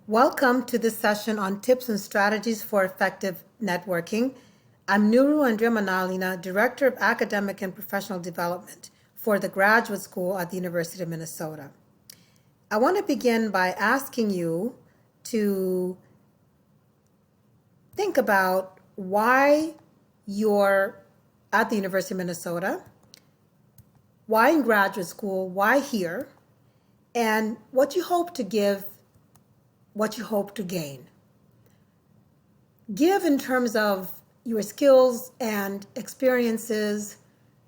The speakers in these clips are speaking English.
Welcome to this session on tips and strategies for effective networking. I'm Noro Andriamanalina, Director of Academic and Professional Development for the Graduate School at the University of Minnesota. I want to begin by asking you to think about why you're at the University of Minnesota, why in graduate school, why here, and what you hope to give, what you hope to gain. Give in terms of your skills and experiences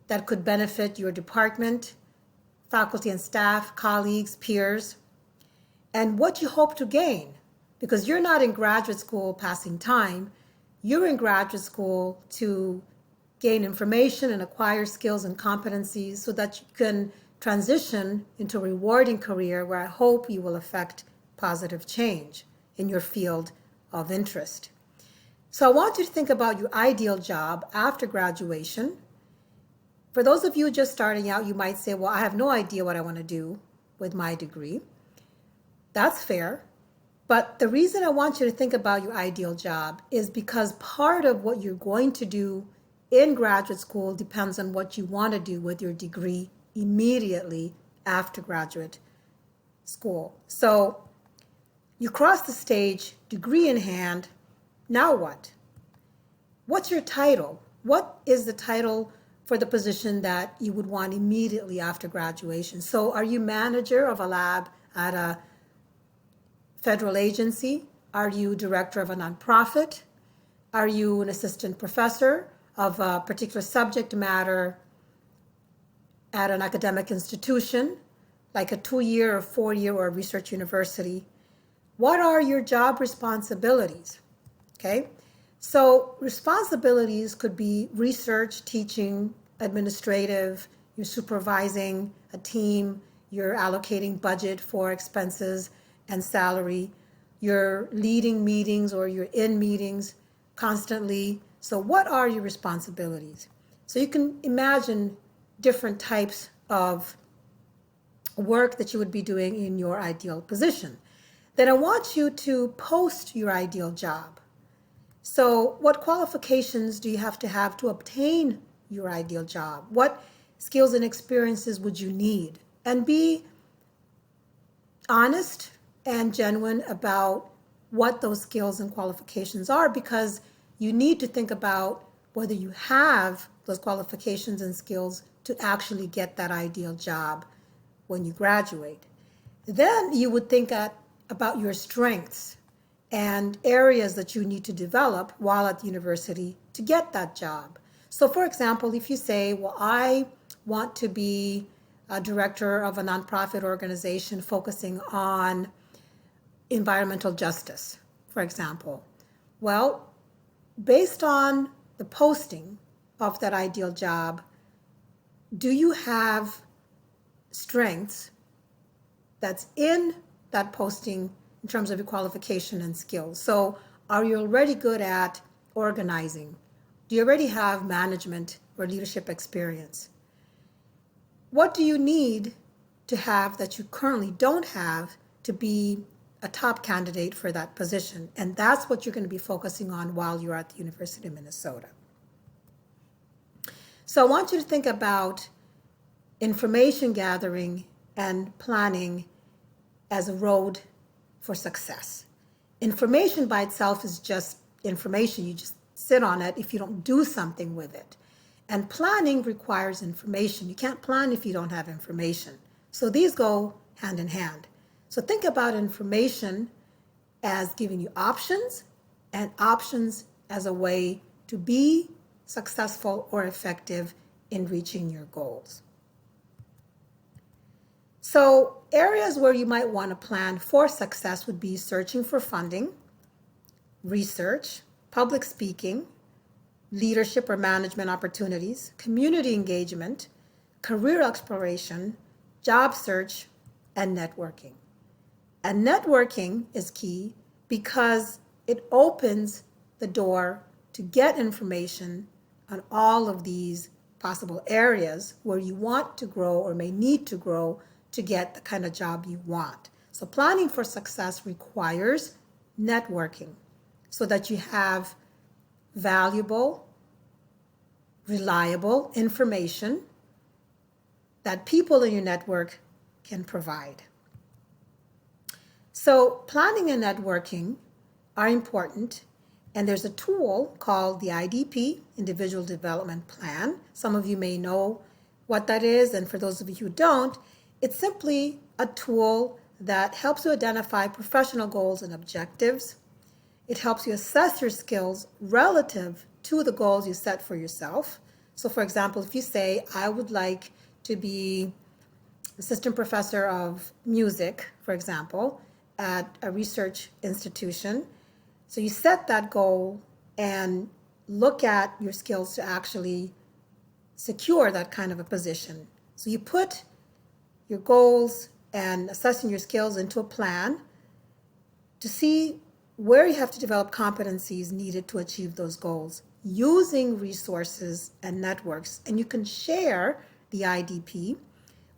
that could benefit your department, faculty and staff, colleagues, peers, and what you hope to gain. Because you're not in graduate school passing time, you're in graduate school to gain information and acquire skills and competencies so that you can transition into a rewarding career where I hope you will affect positive change in your field of interest. So I want you to think about your ideal job after graduation. For those of you just starting out, you might say, well, I have no idea what I want to do with my degree. That's fair. But the reason I want you to think about your ideal job is because part of what you're going to do in graduate school depends on what you want to do with your degree immediately after graduate school. So you cross the stage, degree in hand. Now what? What's your title? What is the title for the position that you would want immediately after graduation? So are you manager of a lab at a federal agency? Are you director of a nonprofit? Are you an assistant professor of a particular subject matter at an academic institution, like a 2-year or 4-year or a research university? What are your job responsibilities? Okay, so responsibilities could be research, teaching, administrative, you're supervising a team, you're allocating budget for expenses and salary, you're leading meetings or you're in meetings constantly. So what are your responsibilities? So you can imagine different types of work that you would be doing in your ideal position. Then I want you to post your ideal job. So what qualifications do you have to obtain your ideal job? What skills and experiences would you need? And be honest and genuine about what those skills and qualifications are, because you need to think about whether you have those qualifications and skills to actually get that ideal job when you graduate. Then you would think about your strengths and areas that you need to develop while at the university to get that job. So for example, if you say, well, I want to be a director of a nonprofit organization focusing on environmental justice, for example. Well, based on the posting of that ideal job, do you have strengths that's in that posting in terms of your qualification and skills? So are you already good at organizing? Do you already have management or leadership experience? What do you need to have that you currently don't have to be a top candidate for that position? And that's what you're going to be focusing on while you're at the University of Minnesota. So I want you to think about information gathering and planning as a road for success. Information by itself is just information. You just sit on it if you don't do something with it. And planning requires information. You can't plan if you don't have information. So these go hand in hand. So think about information as giving you options, and options as a way to be successful or effective in reaching your goals. So areas where you might want to plan for success would be searching for funding, research, public speaking, leadership or management opportunities, community engagement, career exploration, job search, and networking. And networking is key because it opens the door to get information on all of these possible areas where you want to grow or may need to grow to get the kind of job you want. So planning for success requires networking so that you have valuable, reliable information that people in your network can provide. So planning and networking are important, and there's a tool called the IDP, Individual Development Plan. Some of you may know what that is, and for those of you who don't, it's simply a tool that helps you identify professional goals and objectives. It helps you assess your skills relative to the goals you set for yourself. So for example, if you say, I would like to be assistant professor of music, for example, at a research institution. So you set that goal and look at your skills to actually secure that kind of a position. So you put your goals and assessing your skills into a plan to see where you have to develop competencies needed to achieve those goals using resources and networks. And you can share the IDP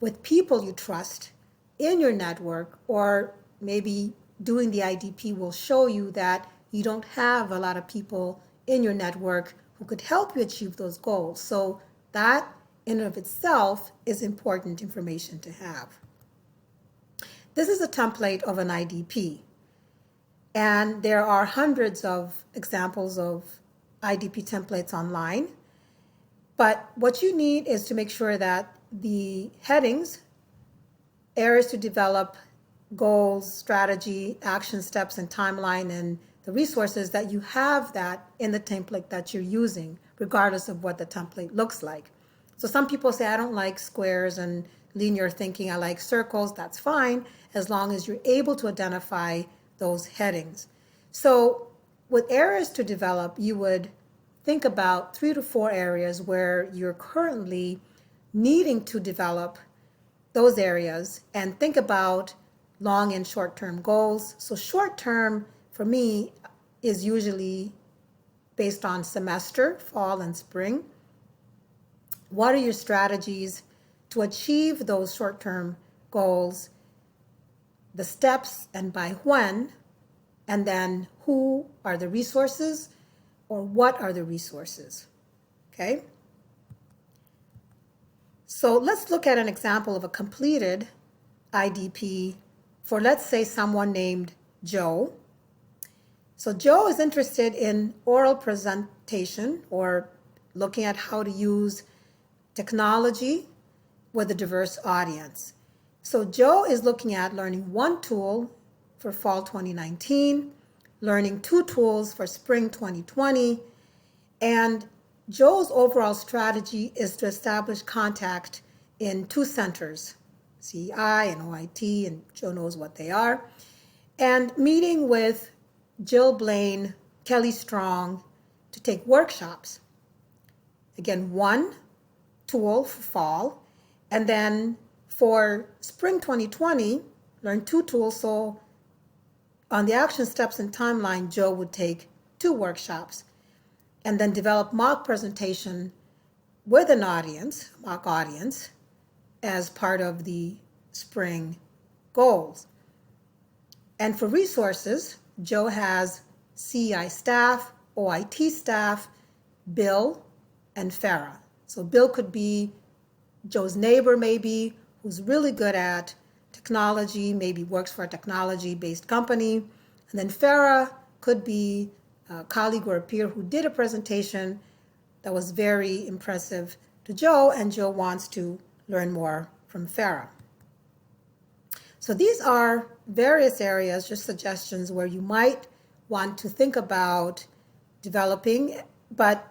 with people you trust in your network, or maybe doing the IDP will show you that you don't have a lot of people in your network who could help you achieve those goals. So that in and of itself is important information to have. This is a template of an IDP, and there are hundreds of examples of IDP templates online. But what you need is to make sure that the headings, areas to develop, goals, strategy, action steps, and timeline, and the resources, that you have that in the template that you're using, regardless of what the template looks like. So some people say, I don't like squares and linear thinking, I like circles. That's fine, as long as you're able to identify those headings. So with areas to develop, you would think about 3 to 4 areas where you're currently needing to develop those areas, and think about long and short-term goals. So short-term for me is usually based on semester, fall and spring. What are your strategies to achieve those short-term goals, the steps and by when, and then who are the resources, or what are the resources, okay? So let's look at an example of a completed IDP for, let's say, someone named Joe. So Joe is interested in oral presentation, or looking at how to use technology with a diverse audience. So Joe is looking at learning 1 tool for fall 2019, learning 2 tools for spring 2020, and Joe's overall strategy is to establish contact in 2 centers, CEI and OIT, and Joe knows what they are, and meeting with Jill Blaine, Kelly Strong to take workshops. Again, 1 tool for fall, and then for spring 2020, learn 2 tools. So on the action steps and timeline, Joe would take 2 workshops, and then develop mock presentation with an audience, mock audience, as part of the spring goals. And for resources, Joe has CEI staff, OIT staff, Bill, and Farah. So Bill could be Joe's neighbor maybe, who's really good at technology, maybe works for a technology-based company. And then Farah could be a colleague or a peer who did a presentation that was very impressive to Joe, and Joe wants to learn more from Farah. So these are various areas, just suggestions where you might want to think about developing, but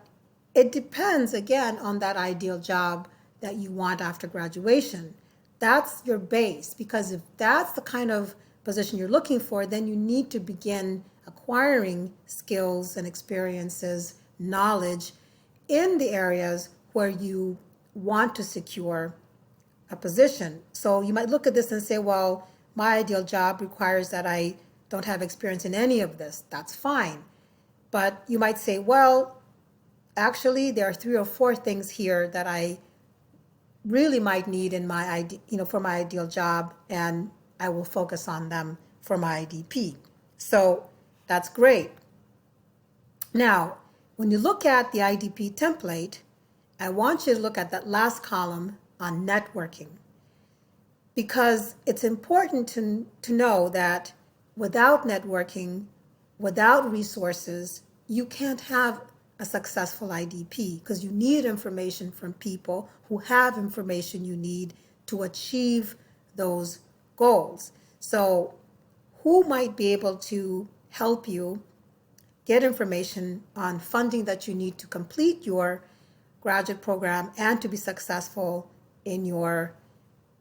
it depends, again, on that ideal job that you want after graduation. That's your base, because if that's the kind of position you're looking for, then you need to begin acquiring skills and experiences, knowledge in the areas where you want to secure a position. So you might look at this and say, well, my ideal job requires that I don't have experience in any of this. That's fine. But you might say, well, actually, there are 3 or 4 things here that I really might need in my for my ideal job, and I will focus on them for my IDP. So that's great. Now, when you look at the IDP template, I want you to look at that last column on networking, because it's important to know that without networking, without resources, you can't have a successful IDP, because you need information from people who have information you need to achieve those goals. So who might be able to help you get information on funding that you need to complete your graduate program and to be successful in your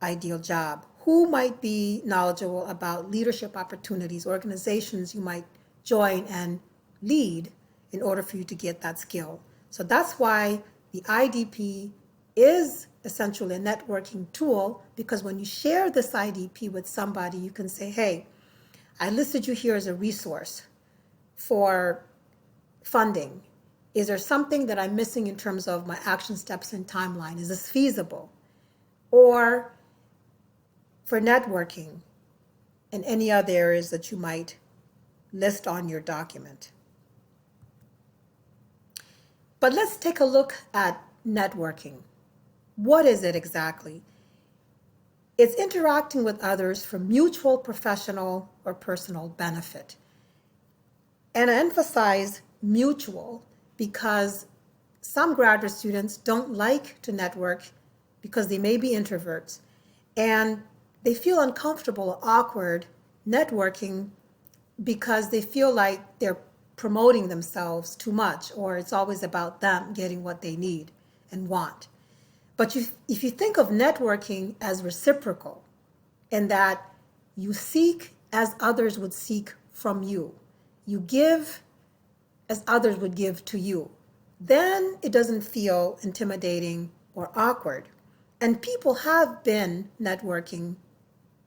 ideal job? Who might be knowledgeable about leadership opportunities, organizations you might join and lead in order for you to get that skill? So that's why the IDP is essentially a networking tool, because when you share this IDP with somebody, you can say, hey, I listed you here as a resource for funding. Is there something that I'm missing in terms of my action steps and timeline? Is this feasible? Or for networking and any other areas that you might list on your document. But let's take a look at networking. What is it exactly? It's interacting with others for mutual professional or personal benefit. And I emphasize mutual because some graduate students don't like to network because they may be introverts, and they feel uncomfortable or awkward networking because they feel like they're promoting themselves too much, or it's always about them getting what they need and want. But if you think of networking as reciprocal, in that you seek as others would seek from you, you give as others would give to you, then it doesn't feel intimidating or awkward. And people have been networking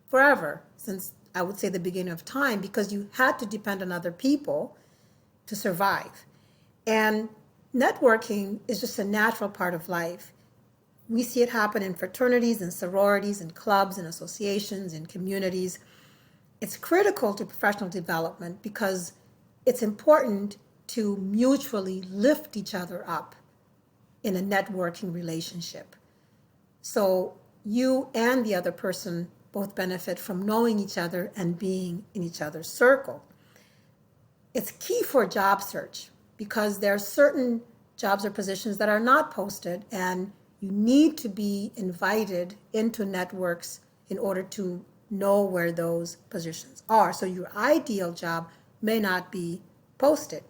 forever, since I would say the beginning of time, because you had to depend on other people to survive. And networking is just a natural part of life. We see it happen in fraternities and sororities and clubs and associations and communities. It's critical to professional development because it's important to mutually lift each other up in a networking relationship. So you and the other person both benefit from knowing each other and being in each other's circle. It's key for a job search because there are certain jobs or positions that are not posted, and you need to be invited into networks in order to know where those positions are. So your ideal job may not be posted.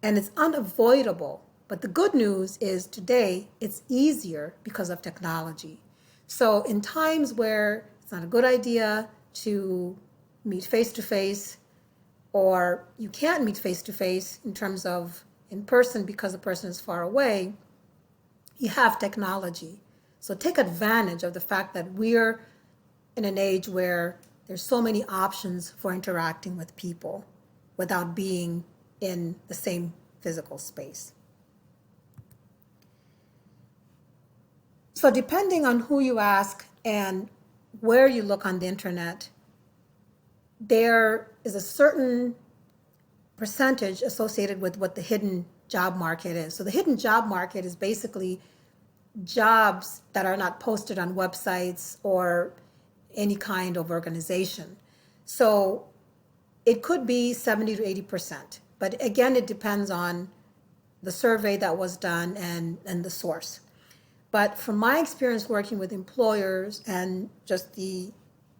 And it's unavoidable. But the good news is today it's easier because of technology. So in times where it's not a good idea to meet face-to-face, or you can't meet face-to-face in terms of in person because the person is far away, you have technology. So take advantage of the fact that we're in an age where there's so many options for interacting with people without being in the same physical space. So depending on who you ask and where you look on the internet, there is a certain percentage associated with what the hidden job market is. So the hidden job market is basically jobs that are not posted on websites or any kind of organization. So it could be 70 to 80%. But again, it depends on the survey that was done and the source. But from my experience working with employers and just the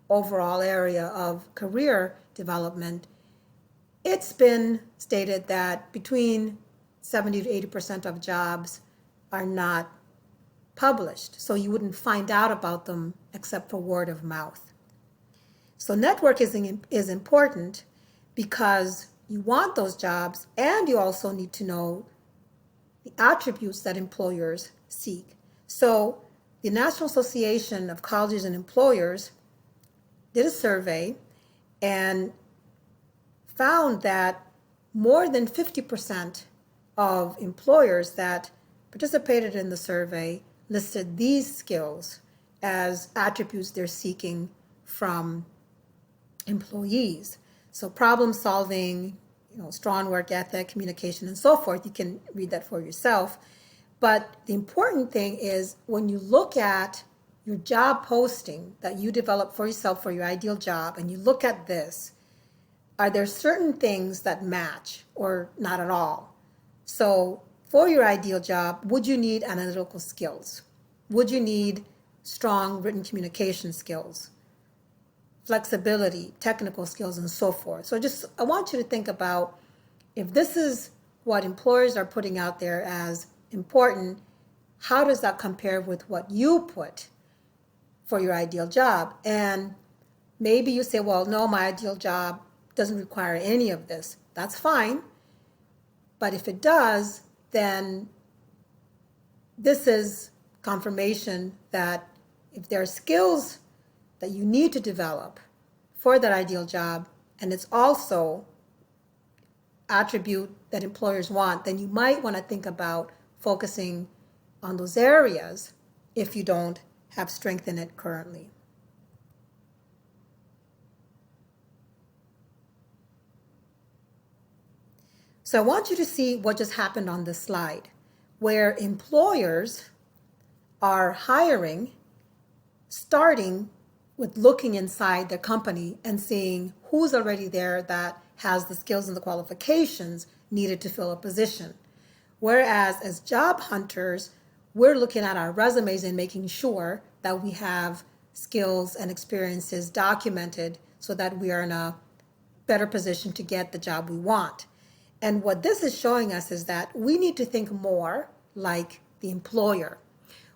overall area of career development, it's been stated that between 70 to 80% of jobs are not published. So you wouldn't find out about them except for word of mouth. So networking is important because you want those jobs, and you also need to know the attributes that employers seek. So the National Association of Colleges and Employers did a survey and found that more than 50% of employers that participated in the survey listed these skills as attributes they're seeking from employees. So problem solving, strong work ethic, communication, and so forth. You can read that for yourself. But the important thing is when you look at your job posting that you develop for yourself for your ideal job, and you look at this, are there certain things that match or not at all? So for your ideal job, would you need analytical skills? Would you need strong written communication skills, flexibility, technical skills, and so forth? So I want you to think about if this is what employers are putting out there as important, how does that compare with what you put for your ideal job? And maybe you say, well, no, my ideal job doesn't require any of this. That's fine. But if it does, then this is confirmation that if there are skills that you need to develop for that ideal job, and it's also attribute that employers want, then you might want to think about focusing on those areas if you don't have strength in it currently. So I want you to see what just happened on this slide, where employers are hiring, starting with looking inside their company and seeing who's already there that has the skills and the qualifications needed to fill a position. Whereas as job hunters, we're looking at our resumes and making sure that we have skills and experiences documented so that we are in a better position to get the job we want. And what this is showing us is that we need to think more like the employer,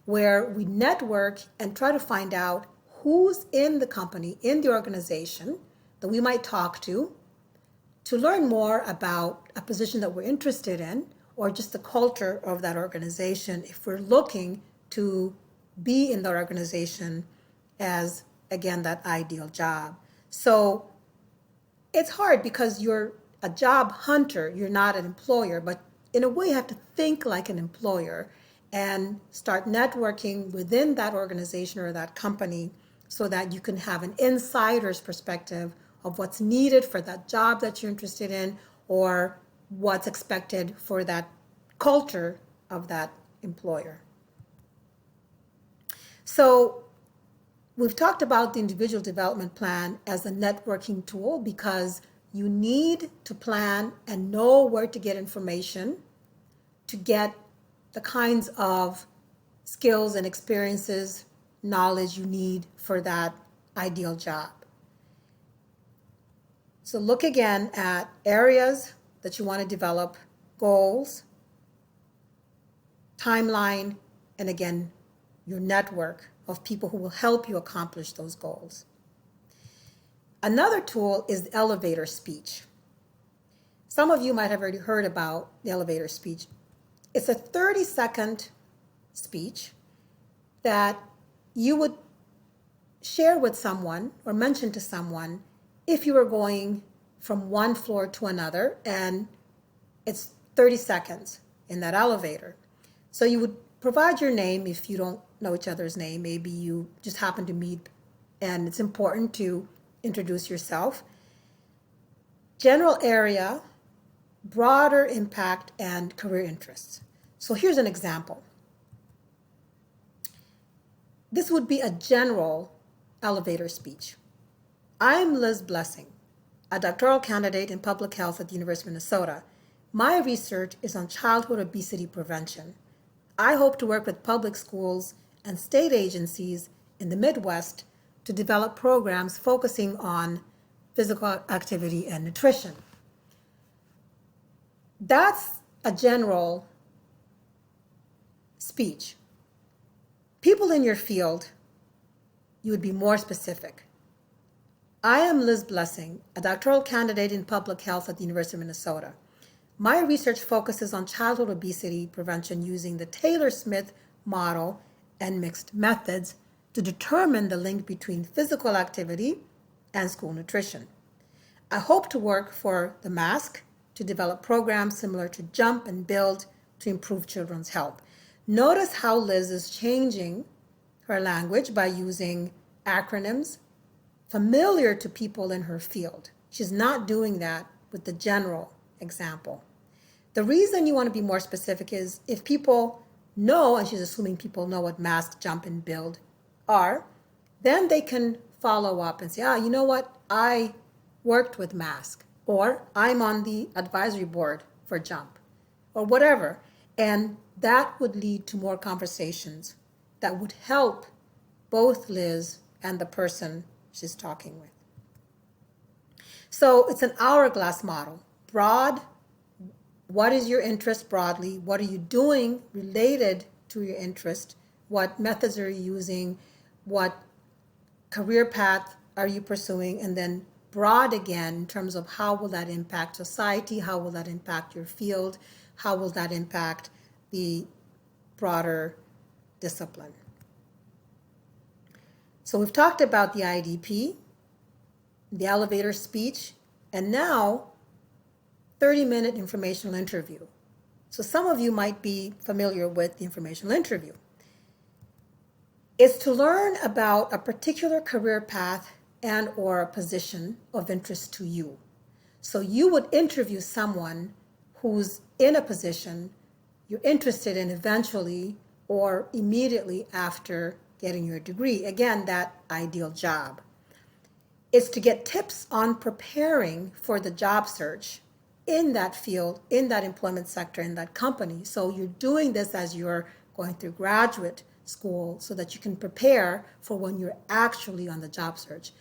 where we network and try to find out who's in the company, in the organization that we might talk to learn more about a position that we're interested in or just the culture of that organization if we're looking to be in that organization as, again, that ideal job. So it's hard because you're a job hunter, you're not an employer, but in a way you have to think like an employer and start networking within that organization or that company so that you can have an insider's perspective of what's needed for that job that you're interested in or what's expected for that culture of that employer. So we've talked about the individual development plan as a networking tool because you need to plan and know where to get information to get the kinds of skills and experiences, knowledge you need for that ideal job. So look again at areas that you want to develop, goals, timeline, and again, your network of people who will help you accomplish those goals. Another tool is the elevator speech. Some of you might have already heard about the elevator speech. It's a 30-second speech that you would share with someone or mention to someone if you were going from one floor to another, and it's 30 seconds in that elevator. So you would provide your name if you don't know each other's name. Maybe you just happen to meet, and it's important to introduce yourself. General area, broader impact, and career interests. So here's an example. This would be a general elevator speech. I'm Liz Blessing, a doctoral candidate in public health at the University of Minnesota. My research is on childhood obesity prevention. I hope to work with public schools and state agencies in the Midwest to develop programs focusing on physical activity and nutrition. That's a general speech. People in your field, you would be more specific. I am Liz Blessing, a doctoral candidate in public health at the University of Minnesota. My research focuses on childhood obesity prevention using the Taylor-Smith model and mixed methods to determine the link between physical activity and school nutrition. I hope to work for the MASC to develop programs similar to JUMP and BUILD to improve children's health. Notice how Liz is changing her language by using acronyms familiar to people in her field. She's not doing that with the general example. The reason you want to be more specific is if people know, and she's assuming people know what mask, jump, and build are, then they can follow up and say, you know what? I worked with mask, or I'm on the advisory board for jump, or whatever. And that would lead to more conversations that would help both Liz and the person she's talking with. So it's an hourglass model. Broad, what is your interest broadly? What are you doing related to your interest? What methods are you using? What career path are you pursuing? And then broad again in terms of how will that impact society? How will that impact your field? How will that impact the broader discipline? So we've talked about the IDP, the elevator speech, and now 30-minute informational interview. So some of you might be familiar with the informational interview. It's to learn about a particular career path and or a position of interest to you. So you would interview someone who's in a position you're interested in eventually or immediately after getting your degree. Again, that ideal job. It's to get tips on preparing for the job search in that field, in that employment sector, in that company. So you're doing this as you're going through graduate school so that you can prepare for when you're actually on the job search.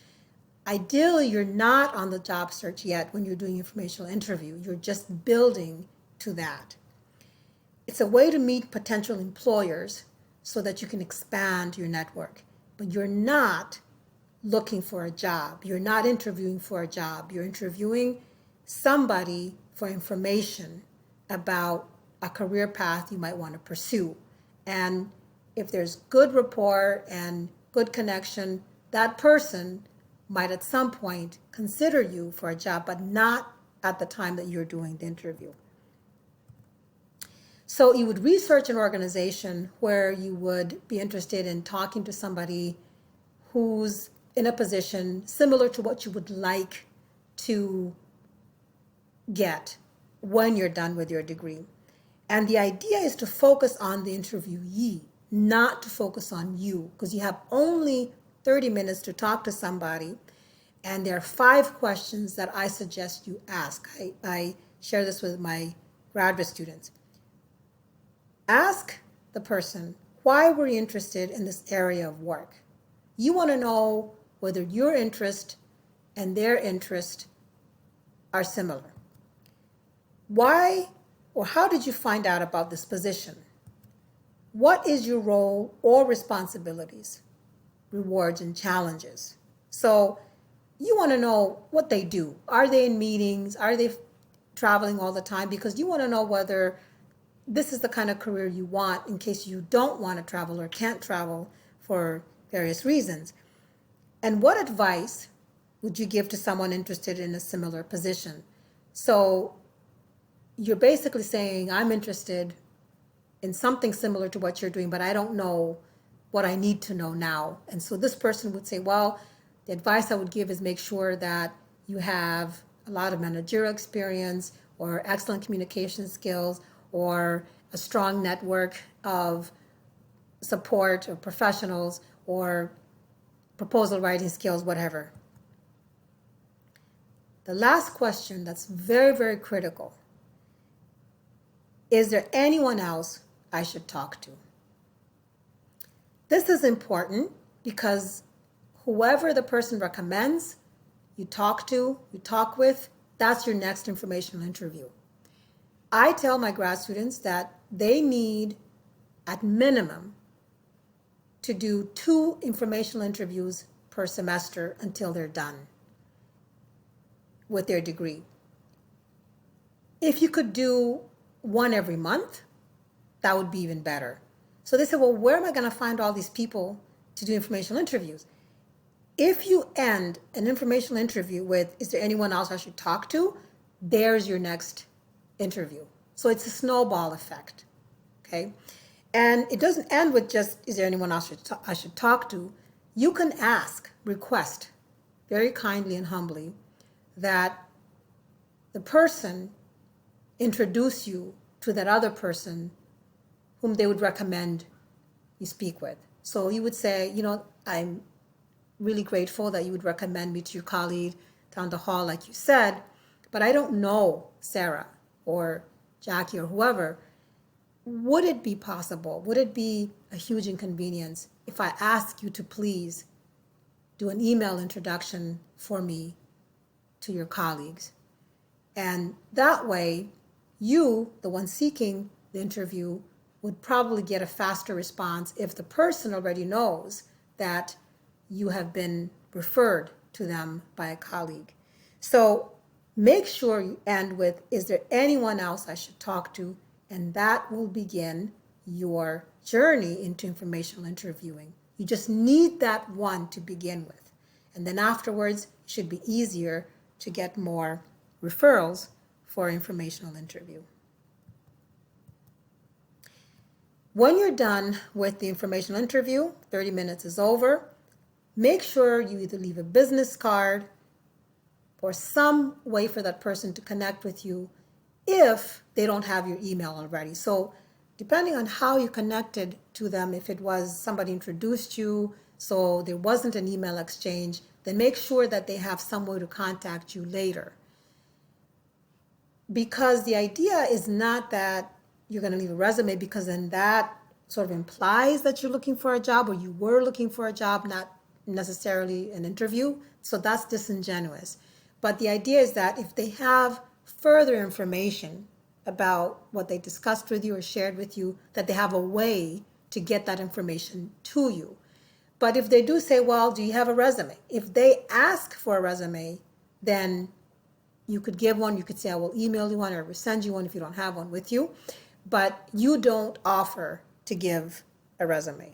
Ideally, you're not on the job search yet when you're doing informational interview. You're just building to that. It's a way to meet potential employers so that you can expand your network. But you're not looking for a job. You're not interviewing for a job. You're interviewing somebody for information about a career path you might want to pursue. And if there's good rapport and good connection, that person might at some point consider you for a job, but not at the time that you're doing the interview. So you would research an organization where you would be interested in talking to somebody who's in a position similar to what you would like to get when you're done with your degree. And the idea is to focus on the interviewee, not to focus on you, because you have only 30 minutes to talk to somebody. And there are 5 questions that I suggest you ask. I share this with my graduate students. Ask the person, why were you interested in this area of work? You want to know whether your interest and their interest are similar. Why or how did you find out about this position? What is your role or responsibilities, rewards, and challenges? So you want to know what they do. Are they in meetings? Are they traveling all the time? Because you want to know whether this is the kind of career you want in case you don't want to travel or can't travel for various reasons. And what advice would you give to someone interested in a similar position? So you're basically saying, I'm interested in something similar to what you're doing, but I don't know what I need to know now. And so this person would say, well, the advice I would give is make sure that you have a lot of managerial experience or excellent communication skills or a strong network of support or professionals or proposal writing skills, whatever. The last question that's very, very critical: is there anyone else I should talk to? This is important because whoever the person recommends you talk to, you talk with, that's your next informational interview. I tell my grad students that they need, at minimum, to do 2 informational interviews per semester until they're done with their degree. If you could do 1 every month, that would be even better. So they said, well, where am I going to find all these people to do informational interviews? If you end an informational interview with, is there anyone else I should talk to? There's your next interview. So it's a snowball effect, okay? And it doesn't end with just, is there anyone else I should talk to? You can ask, request very kindly and humbly that the person introduce you to that other person whom they would recommend you speak with. So you would say, I'm really grateful that you would recommend me to your colleague down the hall, like you said, but I don't know Sarah or Jackie or whoever. Would it be possible? Would it be a huge inconvenience if I ask you to please do an email introduction for me to your colleagues? And that way, you, the one seeking the interview, would probably get a faster response if the person already knows that you have been referred to them by a colleague. So make sure you end with, is there anyone else I should talk to? And that will begin your journey into informational interviewing. You just need that one to begin with. And then afterwards, it should be easier to get more referrals for informational interview. When you're done with the informational interview, 30 minutes is over, make sure you either leave a business card or some way for that person to connect with you if they don't have your email already. So depending on how you connected to them, if it was somebody introduced you, so there wasn't an email exchange, then make sure that they have some way to contact you later. Because the idea is not that you're going to leave a resume, because then that sort of implies that you're looking for a job or you were looking for a job, not necessarily an interview. So that's disingenuous. But the idea is that if they have further information about what they discussed with you or shared with you, that they have a way to get that information to you. But if they do say, well, do you have a resume? If they ask for a resume, then you could give one. You could say, I will email you one or send you one if you don't have one with you. But you don't offer to give a resume.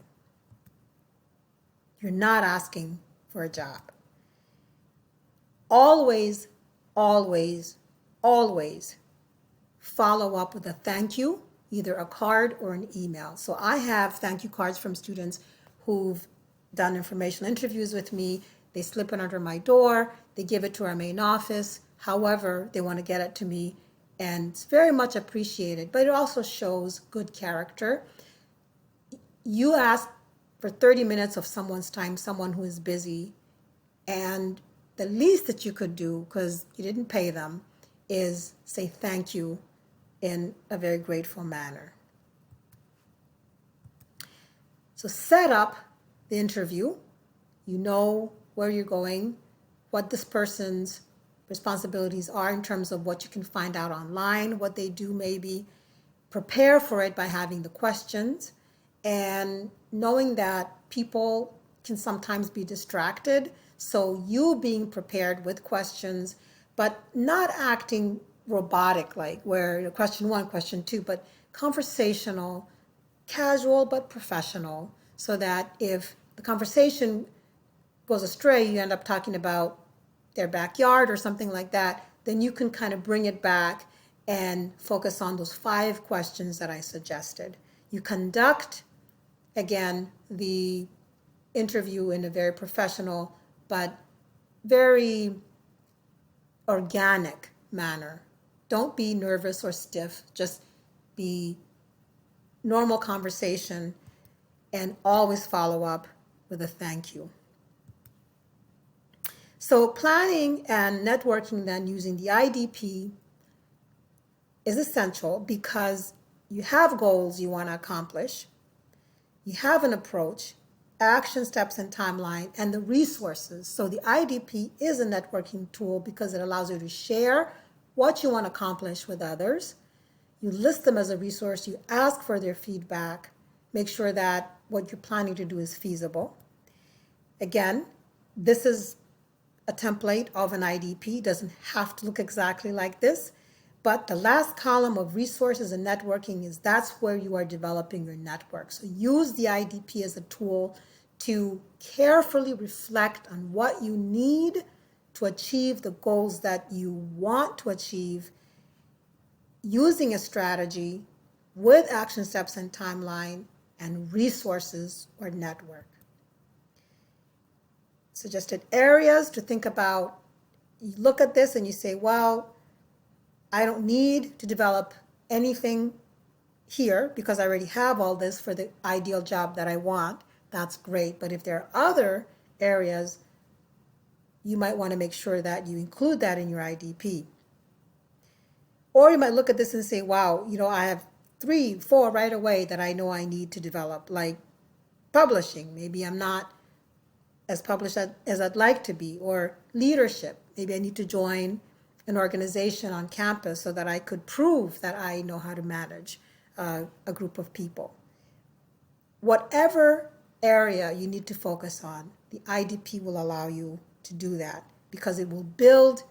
You're not asking for a job. Always, always, always follow up with a thank you, either a card or an email. So I have thank you cards from students who've done informational interviews with me. They slip it under my door. They give it to our main office. However, they want to get it to me, and it's very much appreciated, but it also shows good character. You ask for 30 minutes of someone's time, someone who is busy, and the least that you could do, because you didn't pay them, is say thank you in a very grateful manner. So set up the interview. You know where you're going, what this person's responsibilities are in terms of what you can find out online, what they do maybe. Prepare for it by having the questions and knowing that people can sometimes be distracted. So you being prepared with questions, but not acting robotic, like where question one, question two, but conversational, casual, but professional, so that if the conversation goes astray, you end up talking about their backyard or something like that, then you can kind of bring it back and focus on those 5 questions that I suggested. You conduct, again, the interview in a very professional but very organic manner. Don't be nervous or stiff. Just be normal conversation and always follow up with a thank you. So planning and networking then using the IDP is essential because you have goals you want to accomplish, you have an approach, action steps and timeline, and the resources. So the IDP is a networking tool because it allows you to share what you want to accomplish with others. You list them as a resource, you ask for their feedback, make sure that what you're planning to do is feasible. Again, this is a template of an IDP. It doesn't have to look exactly like this, but the last column of resources and networking that's where you are developing your network. So use the IDP as a tool to carefully reflect on what you need to achieve the goals that you want to achieve, using a strategy with action steps and timeline and resources or network. suggested areas to think about. You look at this and you say, well, I don't need to develop anything here because I already have all this for the ideal job that I want. That's great. But if there are other areas, you might want to make sure that you include that in your IDP. Or you might look at this and say, wow, I have 3, 4 right away that I know I need to develop, like publishing. Maybe I'm not as published as I'd like to be, or leadership. Maybe I need to join an organization on campus so that I could prove that I know how to manage a group of people. Whatever area you need to focus on, the IDP will allow you to do that because it will build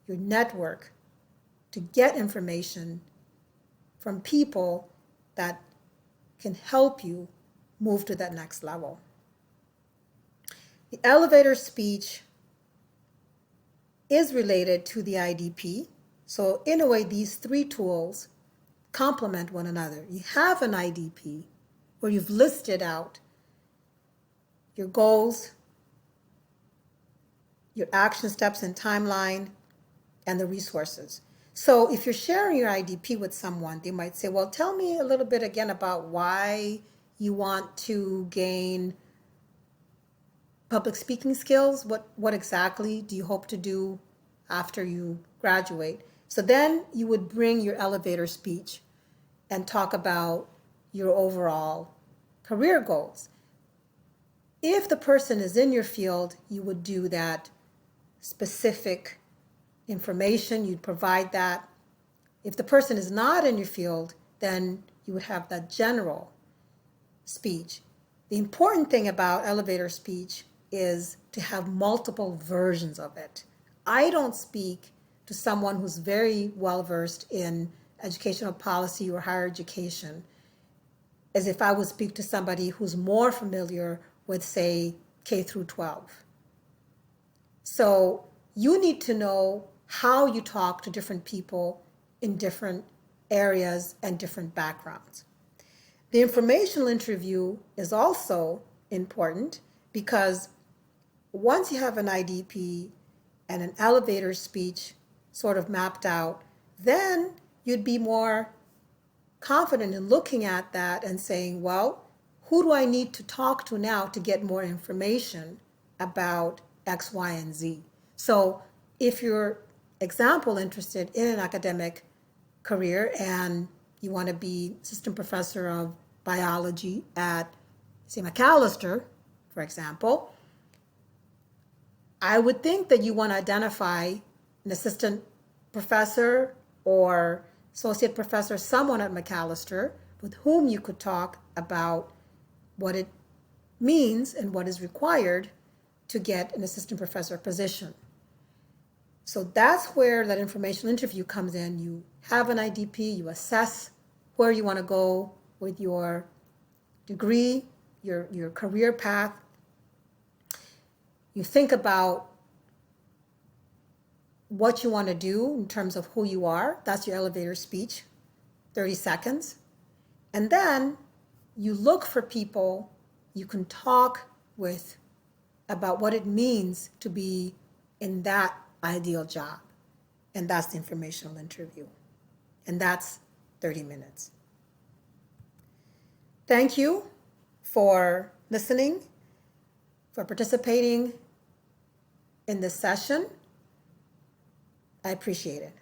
your network to get information from people that can help you move to that next level. The elevator speech is related to the IDP. So in a way, these 3 tools complement one another. You have an IDP where you've listed out your goals, your action steps and timeline, and the resources. So if you're sharing your IDP with someone, they might say, well, tell me a little bit again about why you want to gain public speaking skills. What exactly do you hope to do after you graduate? So then you would bring your elevator speech and talk about your overall career goals. If the person is in your field, you would do that specific information, you'd provide that. If the person is not in your field, then you would have that general speech. The important thing about elevator speech is to have multiple versions of it. I don't speak to someone who's very well versed in educational policy or higher education as if I would speak to somebody who's more familiar with, say, K through 12. So you need to know how you talk to different people in different areas and different backgrounds. The informational interview is also important because once you have an IDP and an elevator speech sort of mapped out, then you'd be more confident in looking at that and saying, well, who do I need to talk to now to get more information about X, Y, and Z? So if you're, example, interested in an academic career and you want to be assistant professor of biology at, say, Macalester, for example, I would think that you want to identify an assistant professor or associate professor, someone at Macalester with whom you could talk about what it means and what is required to get an assistant professor position. So that's where that informational interview comes in. You have an IDP, you assess where you want to go with your degree, your career path. You think about what you want to do in terms of who you are. That's your elevator speech, 30 seconds. And then you look for people you can talk with about what it means to be in that ideal job. And that's the informational interview. And that's 30 minutes. Thank you for listening, for participating in this session. I appreciate it.